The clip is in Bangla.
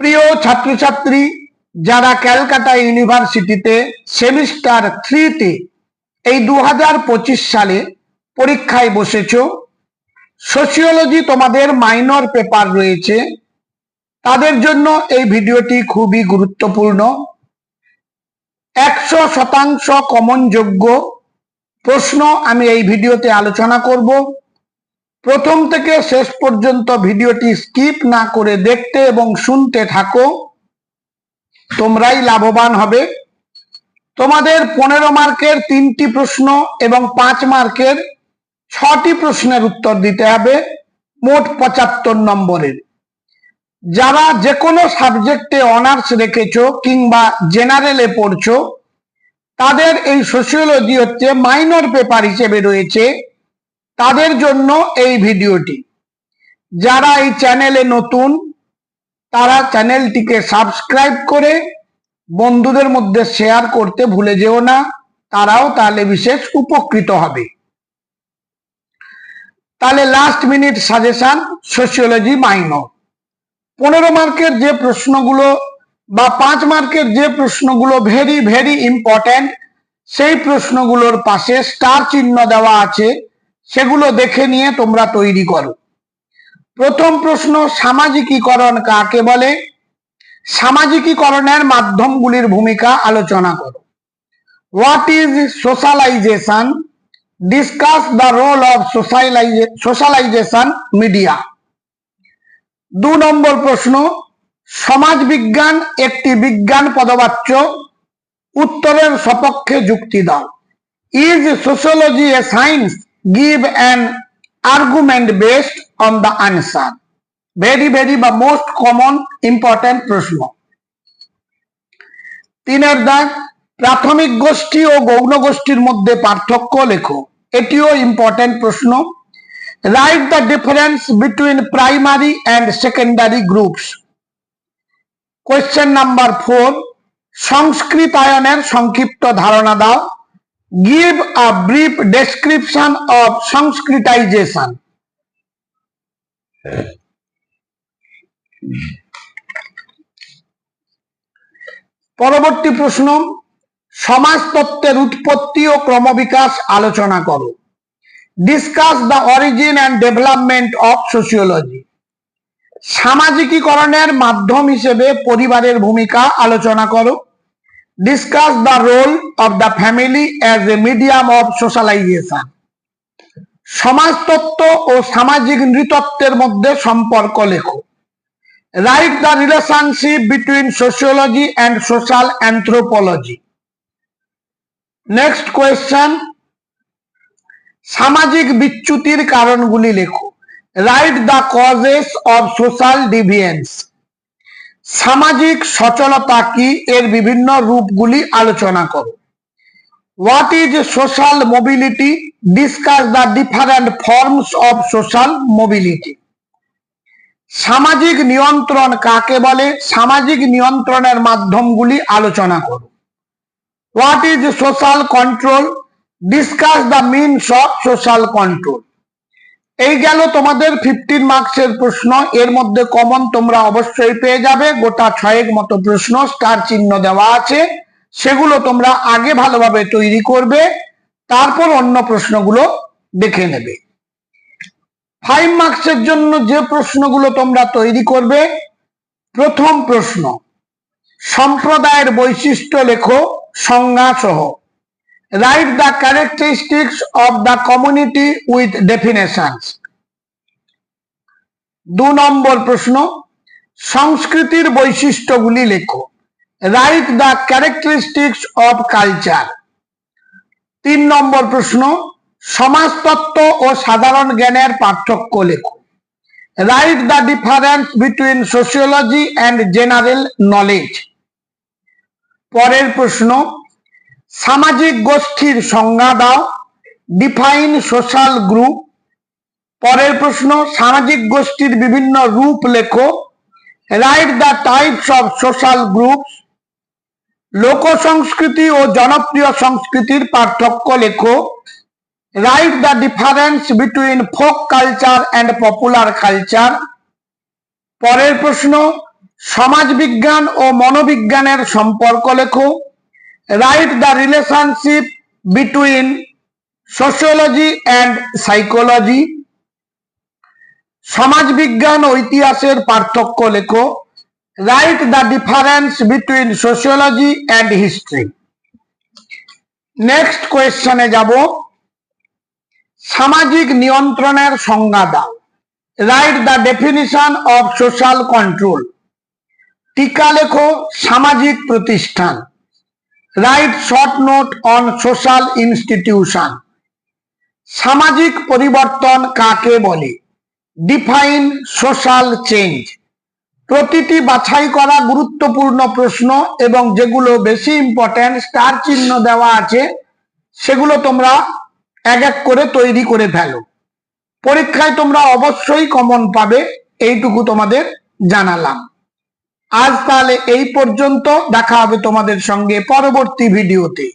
প্রিয় ছাত্রছাত্রী যারা ক্যালকাটা ইউনিভার্সিটিতে সেমিস্টার 3-তে এই 2025 সালে পরীক্ষায় বসেছো, সোশিওলজি তোমাদের মাইনর পেপার রয়েছে, তাদের জন্য এই ভিডিওটি খুবই গুরুত্বপূর্ণ। 100% কমনযোগ্য প্রশ্ন আমি এই ভিডিওতে আলোচনা করব। প্রথম থেকে শেষ পর্যন্ত ভিডিওটি স্কিপ না করে দেখতে এবং শুনতে থাকো, তোমরাই লাভবান হবে। তোমাদের 15 মার্কের 3টি প্রশ্ন এবং 5 মার্কের 6টি প্রশ্নের উত্তর দিতে হবে, মোট 75 নম্বরের। যারা যে কোনো সাবজেক্টে অনার্স রেখেছো কিংবা জেনারেলে পড়ছো, তাদের এই সোশিওলজি হচ্ছে মাইনর পেপার হিসেবে রয়েছে, তাদের জন্য এই ভিডিওটি। যারা এই চ্যানেলে নতুন, তারা চ্যানেলটিকে সাবস্ক্রাইব করে বন্ধুদের মধ্যে শেয়ার করতে ভুলে যেও না, তারাও তাহলে বিশেষ উপকৃত হবে। তাহলে last minute suggestion, sociology minor. 15 মার্কের যে প্রশ্নগুলো বা 5 মার্কের যে প্রশ্নগুলো ভেরি ভেরি ইম্পর্টেন্ট, সেই প্রশ্নগুলোর পাশে স্টার চিহ্ন দেওয়া আছে, সেগুলো দেখে নিয়ে তোমরা তৈরি করো। প্রথম প্রশ্ন, সামাজিকীকরণ কাকে বলে? সামাজিকীকরণের মাধ্যমগুলির ভূমিকা আলোচনা করো। What is socialisation? Discuss the role of socialisation media. 2 number প্রশ্ন, সমাজ বিজ্ঞান একটি বিজ্ঞান পদবাচ্য, উত্তরের সপক্ষে যুক্তি দাও। Is sociology a science? Give an argument based on the answer. Very very বা মোস্ট কমন ইম্পর্টেন্ট প্রশ্ন। 3 দাগ, প্রাথমিক গোষ্ঠী ও গৌণ গোষ্ঠীর মধ্যে পার্থক্য লেখো। এটিও ইম্পর্টেন্ট প্রশ্ন। Write the difference between primary and secondary groups. Question number 4, সংস্কৃতায়নের সংক্ষিপ্ত ধারণা দাও। Give a brief description of Sanskritization. পরবর্তী প্রশ্ন, সমাজতত্ত্বের উৎপত্তি ও ক্রমবিকাশ আলোচনা করো। Discuss the origin and development of sociology. সামাজিকীকরণের মাধ্যম হিসেবে পরিবারের ভূমিকা আলোচনা করো। Discuss the role of the family as a medium of socialization. সমাজতত্ত্ব ও সামাজিক নৃতত্ত্বের মধ্যে সম্পর্ক লেখো। Write the relationship between sociology and social anthropology. Next question, সামাজিক বিচ্যুতির কারণগুলি লেখো। Write the causes of social deviance. সামাজিক সচলতা কি, এর বিভিন্ন রূপগুলি আলোচনা করো। What is social mobility? Discuss the different forms of social mobility. সামাজিক নিয়ন্ত্রণ কাকে বলে? সামাজিক নিয়ন্ত্রণের মাধ্যমগুলি আলোচনা করো। What is social control? Discuss the means of social control. এই গেল তোমাদের 15 মার্কসের প্রশ্ন। এর মধ্যে কমন তোমরা অবশ্যই পেয়ে যাবে, গোটা 6 মতো প্রশ্ন স্টার চিহ্ন দেওয়া আছে, সেগুলো তোমরা আগে ভালোভাবে তৈরি করবে, তারপর অন্য প্রশ্নগুলো দেখে নেবে। 5 মার্কসের জন্য যে প্রশ্নগুলো তোমরা তৈরি করবে, প্রথম প্রশ্ন, সম্প্রদায়ের বৈশিষ্ট্য লেখো সংজ্ঞা সহ। Write the characteristics of the community with definitions. 2 number প্রশ্ন, সংস্কৃতির বৈশিষ্ট্যগুলি লেখো। Write the characteristics of culture. 3 নম্বর প্রশ্ন, সমাজতত্ত্ব ও সাধারণ জ্ঞানের পার্থক্য লেখো। Write the difference between sociology and general knowledge. পরের প্রশ্ন, সামাজিক গোষ্ঠীর সংজ্ঞা দাও। Define social group. পরের প্রশ্ন, সামাজিক গোষ্ঠীর বিভিন্ন রূপ লেখো। Write the types of social groups. লোক সংস্কৃতি ও জনপ্রিয় সংস্কৃতির পার্থক্য লেখো। Write the difference between folk culture and popular culture. পরের প্রশ্ন, সমাজবিজ্ঞান ও মনোবিজ্ঞানের সম্পর্ক লেখো। Write the relationship between sociology and psychology. সমাজবিজ্ঞান ও ইতিহাসের পার্থক্য লেখো। Write the difference between sociology and history. Next কোয়েশ্চনে যাব। সামাজিক নিয়ন্ত্রণের সংজ্ঞা দাও। Write the definition of social control. টিকা লেখো সামাজিক প্রতিষ্ঠান। Write short note on social institution. সামাজিক পরিবর্তন কাকে বলে? Define social change. প্রতিটি বাছাই করা গুরুত্বপূর্ণ প্রশ্ন এবং যেগুলো বেশি ইম্পর্টেন্ট স্টার চিহ্ন দেওয়া আছে সেগুলো তোমরা এক এক করে তৈরি করে ফেলো। পরীক্ষায় তোমরা অবশ্যই কমন পাবে, এইটুকু তোমাদের জানালাম। আজ তাহলে এই পর্যন্ত, দেখা হবে তোমাদের সঙ্গে পরবর্তী ভিডিওতে।